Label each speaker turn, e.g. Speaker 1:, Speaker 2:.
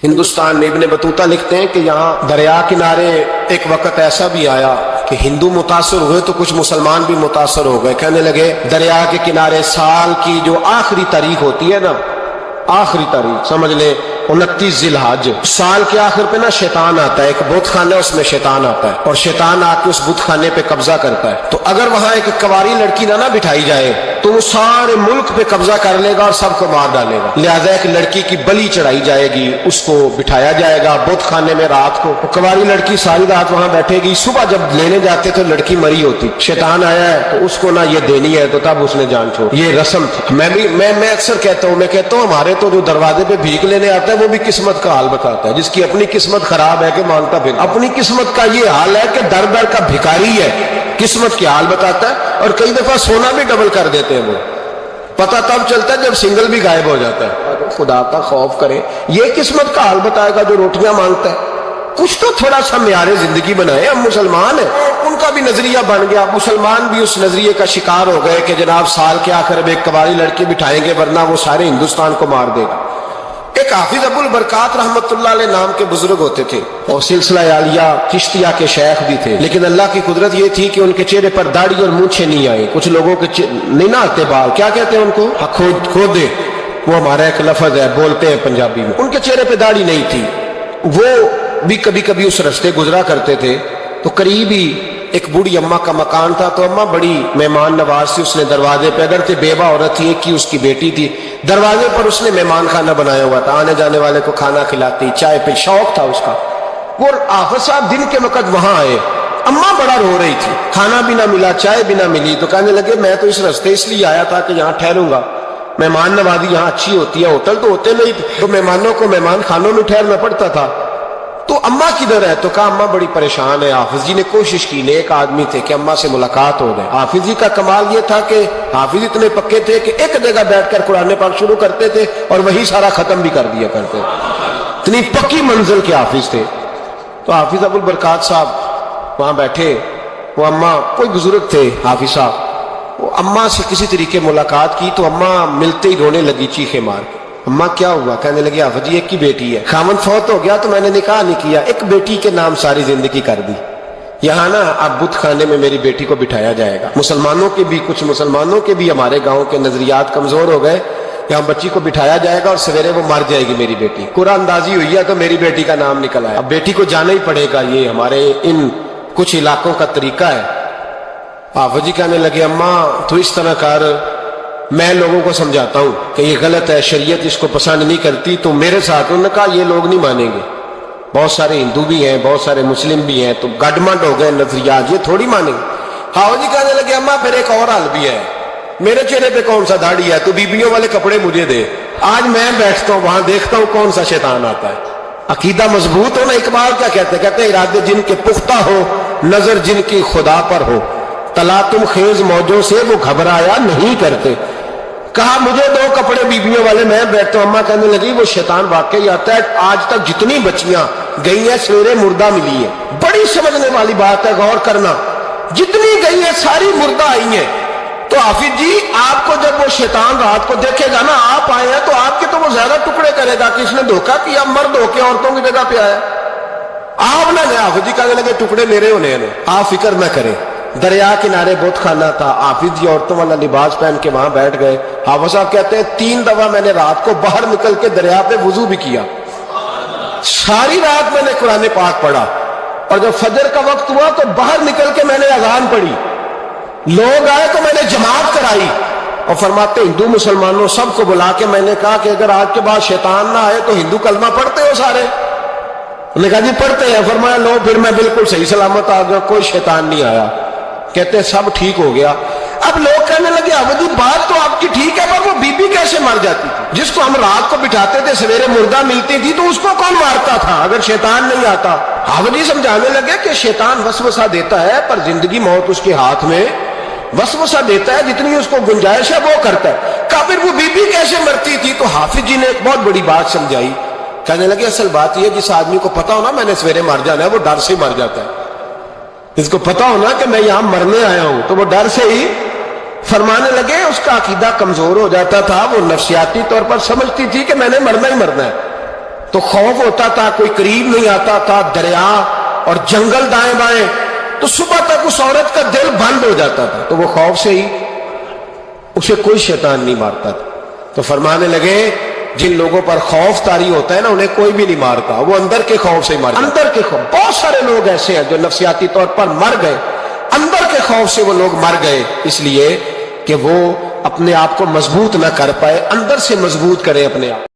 Speaker 1: ہندوستان میں ابن بطوطہ لکھتے ہیں کہ یہاں دریا کنارے ایک وقت ایسا بھی آیا کہ ہندو متاثر ہوئے تو کچھ مسلمان بھی متاثر ہو گئے. کہنے لگے دریا کے کنارے سال کی جو آخری تاریخ ہوتی ہے نا، آخری تاریخ سمجھ لیں 29 ذی الحج، سال کے آخر پہ نا شیطان آتا ہے، ایک بت خانہ اس میں شیطان آتا ہے اور شیطان آ کے اس بت خانے پہ قبضہ کرتا ہے. تو اگر وہاں ایک کواری لڑکی نہ بٹھائی جائے تو وہ سارے ملک پہ قبضہ کر لے گا اور سب کو مار ڈالے گا. لہذا ایک لڑکی کی بلی چڑھائی جائے گی، اس کو بٹھایا جائے گا بت خانے میں رات کو. کواری لڑکی ساری رات وہاں بیٹھے گی، صبح جب لینے جاتے تو لڑکی مری ہوتی. شیطان آیا ہے تو اس کو نہ یہ دینی ہے تو تب اس نے جان چھوڑ. یہ رسم تھی. میں اکثر کہتا ہوں ہمارے تو جو دروازے پہ بھیک لینے آتا ہے وہ بھی قسمت کا حال بتاتا ہے. جس کی اپنی قسمت خراب ہے کہ مانگتا پھر اپنی قسمت کا یہ حال ہے کہ در در کا بھکاری ہے، قسمت کی حال بتاتا ہے. اور کئی دفعہ سونا بھی ڈبل کر دیتے ہیں. وہ پتہ تب چلتا ہے جب سنگل بھی غائب ہو جاتا ہے. خدا کا خوف کرے. یہ قسمت کا حال بتائے گا جو روٹیاں مانگتا ہے. کچھ تو تھوڑا سا معیار زندگی بنائے. ہم مسلمان ہیں، ان کا بھی نظریہ بن گیا، مسلمان بھی اس نظریے کا شکار ہو گئے کہ جناب سال کے آخر میں ایک کواری لڑکی بٹھائیں گے ورنہ وہ سارے ہندوستان کو مار دے گا. ایک حافظ ابو البرکات رحمت اللہ علیہ نام کے بزرگ ہوتے تھے اور سلسلہ عالیہ چشتیہ کے شیخ بھی تھے. لیکن اللہ کی قدرت یہ تھی کہ ان کے چہرے پر داڑھی اور مونچھیں نہیں آئی. کچھ لوگوں کے نہیں نہ آتے بال، کیا کہتے ہیں ان کو؟ کھودے. وہ ہمارا ایک لفظ ہے، بولتے ہیں پنجابی میں. ان کے چہرے پہ داڑھی نہیں تھی. وہ بھی کبھی کبھی اس رستے گزرا کرتے تھے تو قریب ہی ایک بوڑھی اماں کا مکان تھا. تو اماں بڑی مہمان نواز تھی. اس نے دروازے پہ، اگر تھے بیوہ عورت تھی، ایک کی اس کی بیٹی تھی، دروازے پر اس نے مہمان خانہ بنایا ہوا تھا. آنے جانے والے کو کھانا کھلاتی، چائے پہ شوق تھا اس کا. وہ حافظ صاحب دن کے وقت وہاں آئے. اماں بڑا رو رہی تھی، کھانا بھی نہ ملا، چائے بھی نہ ملی. تو کہنے لگے میں تو اس رستے اس لیے آیا تھا کہ یہاں ٹھہروں گا. مہمان نوازی یہاں اچھی ہوتی ہے، ہوٹل تو ہوتے نہیں تو مہمانوں کو مہمان خانوں میں ٹھہرنا پڑتا تھا. تو اماں کدھر ہے؟ تو کہا اماں بڑی پریشان ہے. حافظ جی نے کوشش کی، نیک آدمی تھے، کہ اماں سے ملاقات ہو جائے. حافظ جی کا کمال یہ تھا کہ حافظ اتنے پکے تھے کہ ایک جگہ بیٹھ کر قرآن پاک شروع کرتے تھے اور وہی سارا ختم بھی کر دیا کرتے. اتنی پکی منزل کے حافظ تھے. تو حافظ ابو البرکات صاحب وہاں بیٹھے. وہ اماں کوئی بزرگ تھے حافظ صاحب، وہ اماں سے کسی طریقے ملاقات کی تو اماں ملتے ہی رونے لگی چیخے مار کے. اماں کیا ہوا؟ کہنے لگی حافظ جی ایک کی بیٹی ہے، خامن فوت ہو گیا تو میں نے نکاح نہیں کیا، ایک بیٹی کے نام ساری زندگی کر دی. یہاں نا اب بت خانے میں میری بیٹی کو بٹھایا جائے گا. کچھ مسلمانوں کے بھی ہمارے گاؤں کے نظریات کمزور ہو گئے. یہاں بچی کو بٹھایا جائے گا اور سویرے وہ مر جائے گی میری بیٹی. قرآن اندازی ہوئی ہے تو میری بیٹی کا نام نکل آیا. اب بیٹی کو جانا ہی پڑے گا. یہ ہمارے ان کچھ علاقوں کا طریقہ ہے. حافظ جی کہنے لگے اماں تو اس طرح کر، میں لوگوں کو سمجھاتا ہوں کہ یہ غلط ہے، شریعت اس کو پسند نہیں کرتی. تو میرے ساتھ انہوں نے کہا یہ لوگ نہیں مانیں گے، بہت سارے ہندو بھی ہیں، بہت سارے مسلم بھی ہیں، تو گڈمنڈ ہو گئے نظریات، یہ تھوڑی مانیں گے. حافظ جی کہنے لگے اماں پھر ایک اور حل بھی ہے، میرے چہرے پہ کون سا داڑھی ہے؟ تو بیبیوں والے کپڑے مجھے دے. آج میں بیٹھتا ہوں وہاں، دیکھتا ہوں کون سا شیطان آتا ہے. عقیدہ مضبوط ہو نا. اقبال کیا کہتے ہیں ارادے جن کے پختہ ہو، نظر جن کی خدا پر ہو، تلاطم خیز موجوں سے وہ گھبرایا نہیں کرتے. کہا مجھے دو کپڑے بیبیوں والے، میں بیٹھتا ہوں. اماں کہنے لگی وہ شیطان واقعی آتا ہے. آج تک جتنی بچیاں گئی ہیں سویرے مردہ ملی ہے. بڑی سمجھنے والی بات ہے، غور کرنا. جتنی گئی ہیں ساری مردہ آئی ہیں. تو حافظ جی آپ کو جب وہ شیطان رات کو دیکھے گا نا، آپ آئے ہیں تو آپ کے تو وہ زیادہ ٹکڑے کرے گا کہ اس نے دھوکہ کیا، مرد ہو کے عورتوں کی جگہ پہ آیا. آپ نہ حافظ جی کہنے لگے ٹکڑے میرے ہونے ہیں. آپ فکر نہ کریں. دریا کنارے بت خانہ تھا. حافظ جی عورتوں والا لباس پہن کے وہاں بیٹھ گئے. حافظ صاحب کہتے ہیں 3 دفعہ میں نے رات کو باہر نکل کے دریا پہ وضو بھی کیا. ساری رات میں نے قرآن پاک پڑھا اور جب فجر کا وقت ہوا تو باہر نکل کے میں نے اذان پڑھی. لوگ آئے تو میں نے جماعت کرائی. اور فرماتے ہندو مسلمانوں سب کو بلا کے میں نے کہا کہ اگر آج کے بعد شیطان نہ آئے تو ہندو کلمہ پڑھتے ہو سارے؟ انہوں نے کہا جی پڑھتے ہیں. فرمایا لو پھر میں بالکل صحیح سلامت آ گیا، کوئی شیطان نہیں آیا. کہتے ہیں سب ٹھیک ہو گیا. اب لوگ کہنے لگے حافظ جی بات تو آپ کی ٹھیک ہے پر وہ بی بی کیسے مر جاتی تھی جس کو ہم رات کو بٹھاتے تھے سویرے مردہ ملتی تھی، تو اس کو کون مارتا تھا اگر شیطان نہیں آتا؟ حافظ جی سمجھانے لگے کہ شیطان وسوسہ دیتا ہے پر زندگی موت اس کے ہاتھ میں. وسوسہ دیتا ہے، جتنی اس کو گنجائش ہے وہ کرتا ہے. پھر وہ بی بی کیسے مرتی تھی؟ تو حافظ جی نے ایک بہت بڑی بات سمجھائی. کہنے لگے اصل بات یہ جس آدمی کو پتا ہو نا میں نے سویرے مر جانا ہے وہ ڈر سے مر جاتا ہے. جس کو پتا ہو نا کہ میں یہاں مرنے آیا ہوں تو وہ ڈر سے ہی. فرمانے لگے اس کا عقیدہ کمزور ہو جاتا تھا، وہ نفسیاتی طور پر سمجھتی تھی کہ میں نے مرنا ہی مرنا ہے. تو خوف ہوتا تھا، کوئی قریب نہیں آتا تھا، دریا اور جنگل دائیں بائیں، تو صبح تک اس عورت کا دل بند ہو جاتا تھا، تو وہ خوف سے ہی اسے کوئی شیطان نہیں مارتا تھا۔ تو فرمانے لگے جن لوگوں پر خوف طاری ہوتا ہے نا انہیں کوئی بھی نہیں مارتا، وہ اندر کے خوف سے ہی مارتا۔ اندر کے خوف، بہت سارے لوگ ایسے ہیں جو نفسیاتی طور پر مر گئے، اندر کے خوف سے وہ لوگ مر گئے، اس لیے کہ وہ اپنے آپ کو مضبوط نہ کر پائے، اندر سے مضبوط کرے اپنے آپ۔